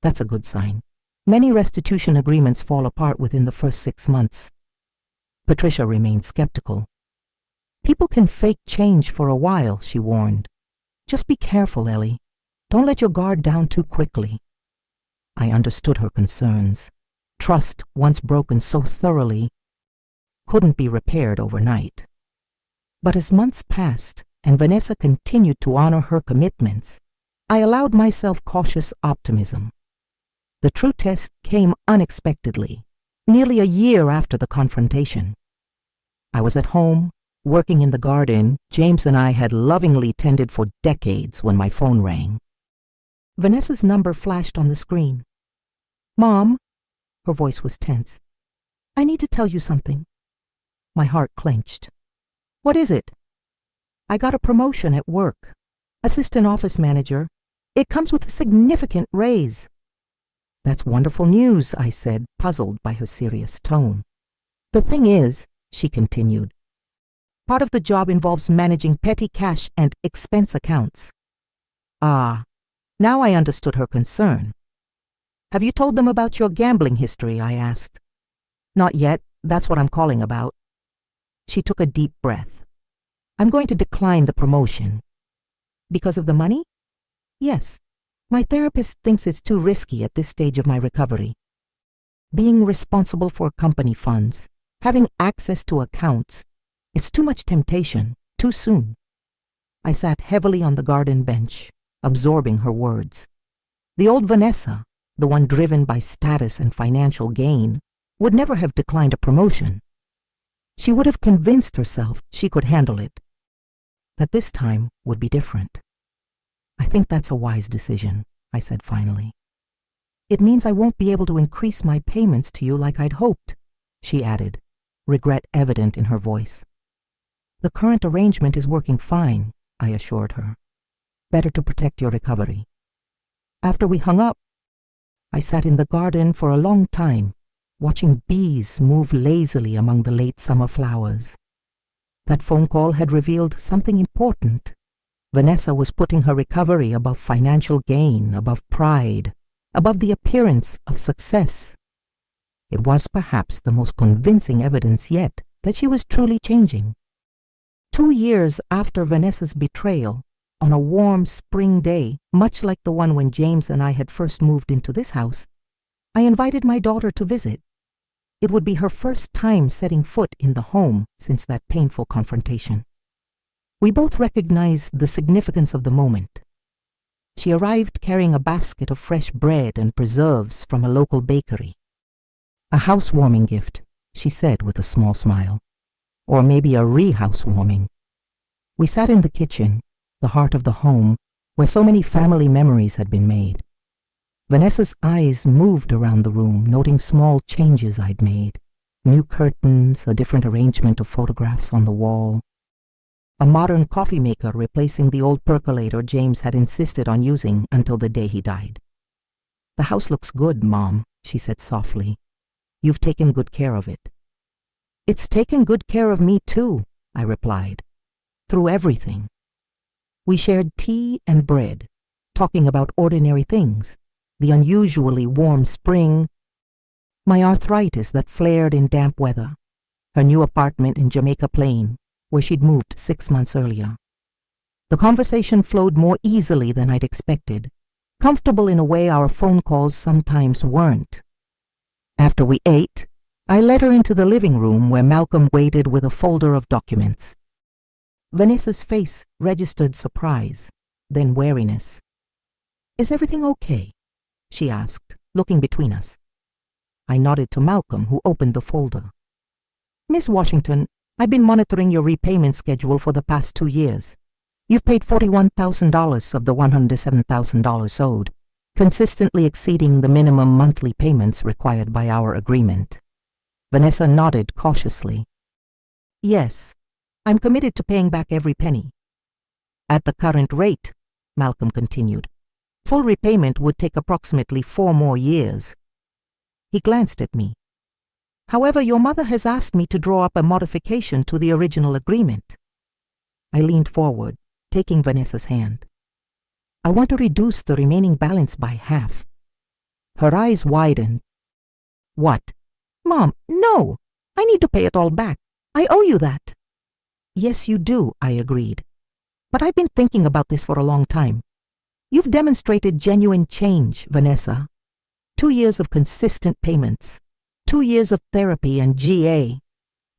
That's a good sign. Many restitution agreements fall apart within the first 6 months. Patricia remained skeptical. "People can fake change for a while," she warned. "Just be careful, Ellie. Don't let your guard down too quickly." I understood her concerns. Trust, once broken so thoroughly, couldn't be repaired overnight. But as months passed and Vanessa continued to honor her commitments, I allowed myself cautious optimism. The true test came unexpectedly, nearly a year after the confrontation. I was at home, working in the garden James and I had lovingly tended for decades when my phone rang. Vanessa's number flashed on the screen. "Mom," her voice was tense, "I need to tell you something." My heart clenched. "What is it?" "I got a promotion at work. Assistant office manager. It comes with a significant raise." "That's wonderful news," I said, puzzled by her serious tone. "The thing is," she continued, "part of the job involves managing petty cash and expense accounts." Ah, now I understood her concern. "Have you told them about your gambling history?" I asked. "Not yet. That's what I'm calling about." She took a deep breath. "I'm going to decline the promotion." "Because of the money?" "Yes. My therapist thinks it's too risky at this stage of my recovery. Being responsible for company funds, having access to accounts, it's too much temptation, too soon." I sat heavily on the garden bench, absorbing her words. The old Vanessa, the one driven by status and financial gain, would never have declined a promotion. She would have convinced herself she could handle it. That this time would be different. "I think that's a wise decision," I said finally. "It means I won't be able to increase my payments to you like I'd hoped," she added, regret evident in her voice. "The current arrangement is working fine," I assured her. "Better to protect your recovery." After we hung up, I sat in the garden for a long time, watching bees move lazily among the late summer flowers. That phone call had revealed something important. Vanessa was putting her recovery above financial gain, above pride, above the appearance of success. It was perhaps the most convincing evidence yet that she was truly changing. 2 years after Vanessa's betrayal, on a warm spring day, much like the one when James and I had first moved into this house, I invited my daughter to visit. It would be her first time setting foot in the home since that painful confrontation. We both recognized the significance of the moment. She arrived carrying a basket of fresh bread and preserves from a local bakery. "A housewarming gift," she said with a small smile. "Or maybe a re-housewarming." We sat in the kitchen, the heart of the home, where so many family memories had been made. Vanessa's eyes moved around the room, noting small changes I'd made. New curtains, a different arrangement of photographs on the wall, a modern coffee maker replacing the old percolator James had insisted on using until the day he died. "The house looks good, Mom," she said softly. "You've taken good care of it." "It's taken good care of me too," I replied, "through everything." We shared tea and bread, talking about ordinary things, the unusually warm spring, my arthritis that flared in damp weather, her new apartment in Jamaica Plain, where she'd moved 6 months earlier. The conversation flowed more easily than I'd expected, comfortable in a way our phone calls sometimes weren't. After we ate, I led her into the living room where Malcolm waited with a folder of documents. Vanessa's face registered surprise, then wariness. "Is everything okay?" she asked, looking between us. I nodded to Malcolm, who opened the folder. "Miss Washington, I've been monitoring your repayment schedule for the past 2 years. You've paid $41,000 of the $107,000 owed, consistently exceeding the minimum monthly payments required by our agreement." Vanessa nodded cautiously. "Yes, I'm committed to paying back every penny." "At the current rate," Malcolm continued, "full repayment would take approximately 4 more years." He glanced at me. "However, your mother has asked me to draw up a modification to the original agreement." I leaned forward, taking Vanessa's hand. "I want to reduce the remaining balance by half." Her eyes widened. "What?" "Mom, no! I need to pay it all back. I owe you that." "Yes, you do," I agreed. "But I've been thinking about this for a long time. You've demonstrated genuine change, Vanessa. 2 years of consistent payments. 2 years of therapy and GA.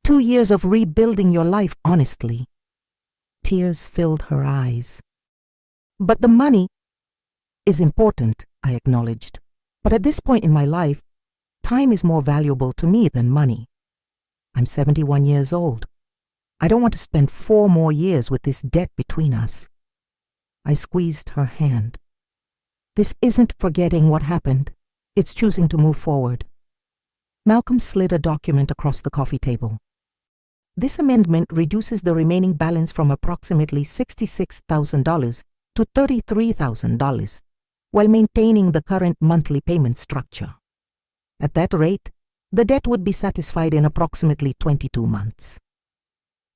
2 years of rebuilding your life honestly." Tears filled her eyes. "But the money is important," I acknowledged. "But at this point in my life, time is more valuable to me than money. I'm 71 years old. I don't want to spend 4 more years with this debt between us." I squeezed her hand. "This isn't forgetting what happened. It's choosing to move forward." Malcolm slid a document across the coffee table. "This amendment reduces the remaining balance from approximately $66,000 to $33,000, while maintaining the current monthly payment structure. At that rate, the debt would be satisfied in approximately 22 months.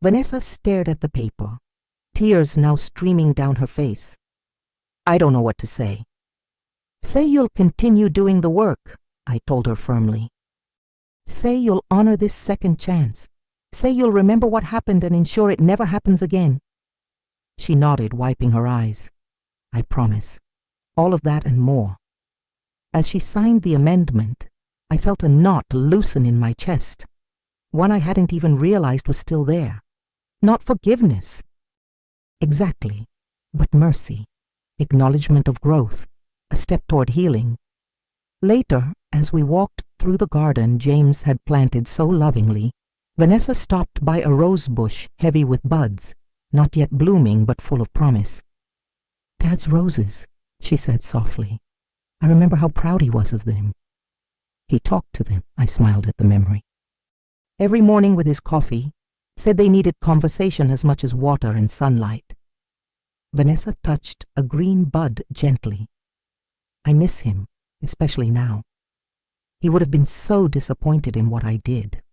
Vanessa stared at the paper, tears now streaming down her face. I don't know what to say. "Say you'll continue doing the work," I told her firmly. "Say you'll honor this second chance. Say you'll remember what happened and ensure it never happens again." She nodded, wiping her eyes. "I promise. All of that and more." As she signed the amendment, I felt a knot loosen in my chest, one I hadn't even realized was still there. Not forgiveness. Exactly, but mercy, acknowledgement of growth, a step toward healing. Later, as we walked through the garden James had planted so lovingly, Vanessa stopped by a rose bush heavy with buds, not yet blooming but full of promise. "Dad's roses," she said softly. "I remember how proud he was of them." "He talked to them," I smiled at the memory. "Every morning with his coffee, said they needed conversation as much as water and sunlight." Vanessa touched a green bud gently. "I miss him, especially now. He would have been so disappointed in what I did."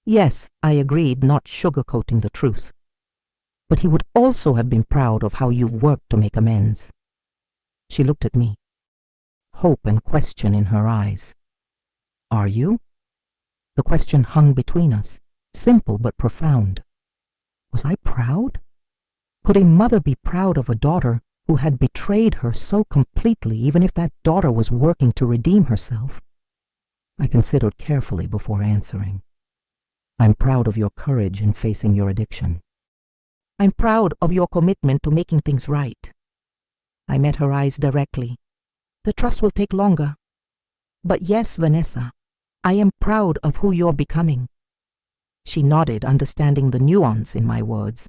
"Yes," I agreed, not sugarcoating the truth. "But he would also have been proud of how you've worked to make amends." She looked at me, hope and question in her eyes. "Are you?" The question hung between us, simple but profound. Was I proud? Could a mother be proud of a daughter who had betrayed her so completely, even if that daughter was working to redeem herself? I considered carefully before answering. "I'm proud of your courage in facing your addiction. I'm proud of your commitment to making things right." I met her eyes directly. "The trust will take longer. But yes, Vanessa, I am proud of who you're becoming." She nodded, understanding the nuance in my words,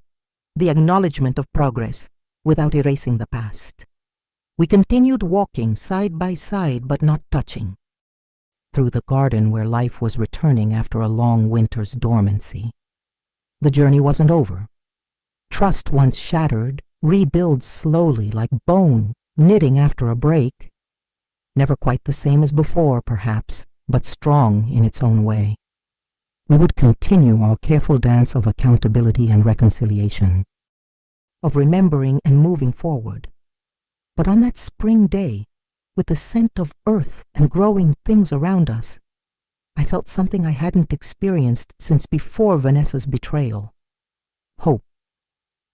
the acknowledgement of progress without erasing the past. We continued walking side by side but not touching, through the garden where life was returning after a long winter's dormancy. The journey wasn't over. Trust once shattered rebuilds slowly like bone knitting after a break. Never quite the same as before, perhaps, but strong in its own way. We would continue our careful dance of accountability and reconciliation, of remembering and moving forward. But on that spring day, with the scent of earth and growing things around us, I felt something I hadn't experienced since before Vanessa's betrayal. Hope.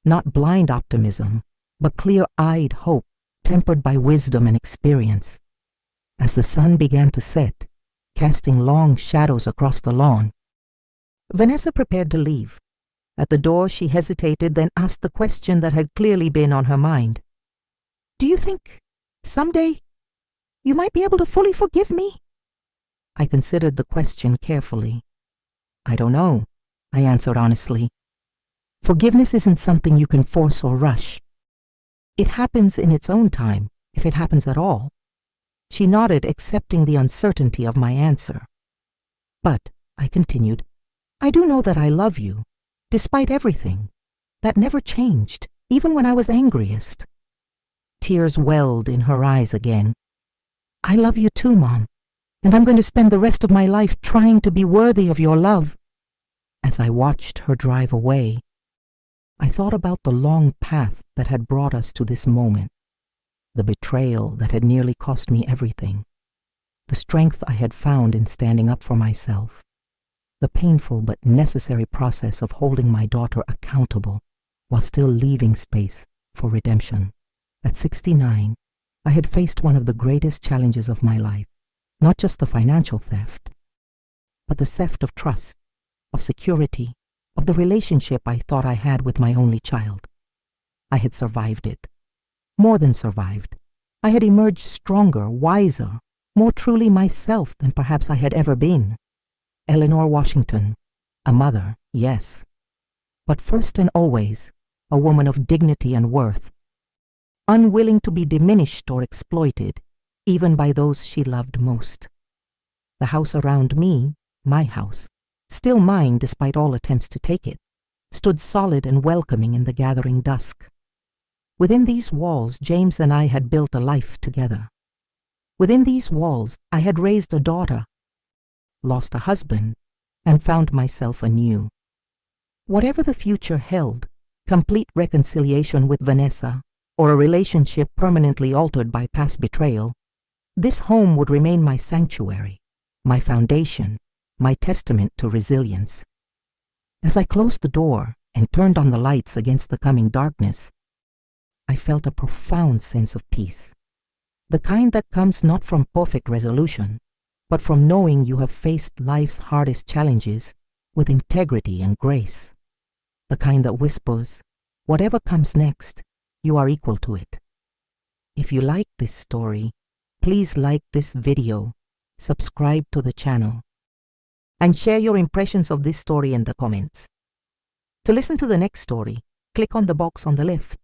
not blind optimism, but clear-eyed hope tempered by wisdom and experience. As the sun began to set, casting long shadows across the lawn, Vanessa prepared to leave. At the door, she hesitated, then asked the question that had clearly been on her mind. "Do you think, someday, you might be able to fully forgive me?" I considered the question carefully. "I don't know," I answered honestly. "Forgiveness isn't something you can force or rush. It happens in its own time, if it happens at all." She nodded, accepting the uncertainty of my answer. "But," I continued, "I do know that I love you, despite everything. That never changed, even when I was angriest." Tears welled in her eyes again. "I love you too, Mom, and I'm going to spend the rest of my life trying to be worthy of your love." As I watched her drive away, I thought about the long path that had brought us to this moment, the betrayal that had nearly cost me everything, the strength I had found in standing up for myself, the painful but necessary process of holding my daughter accountable while still leaving space for redemption. At 69, I had faced one of the greatest challenges of my life, not just the financial theft, but the theft of trust, of security, of the relationship I thought I had with my only child. I had survived it. More than survived. I had emerged stronger, wiser, more truly myself than perhaps I had ever been. Eleanor Washington, a mother, yes, but first and always, a woman of dignity and worth, unwilling to be diminished or exploited, even by those she loved most. The house around me, my house, still mine despite all attempts to take it, stood solid and welcoming in the gathering dusk. Within these walls, James and I had built a life together. Within these walls, I had raised a daughter, lost a husband, and found myself anew. Whatever the future held, complete reconciliation with Vanessa, or a relationship permanently altered by past betrayal, this home would remain my sanctuary, my foundation, my testament to resilience. As I closed the door and turned on the lights against the coming darkness, I felt a profound sense of peace, the kind that comes not from perfect resolution, but from knowing you have faced life's hardest challenges with integrity and grace, the kind that whispers, whatever comes next, you are equal to it. If you like this story, please like this video, subscribe to the channel, and share your impressions of this story in the comments. To listen to the next story, click on the box on the left.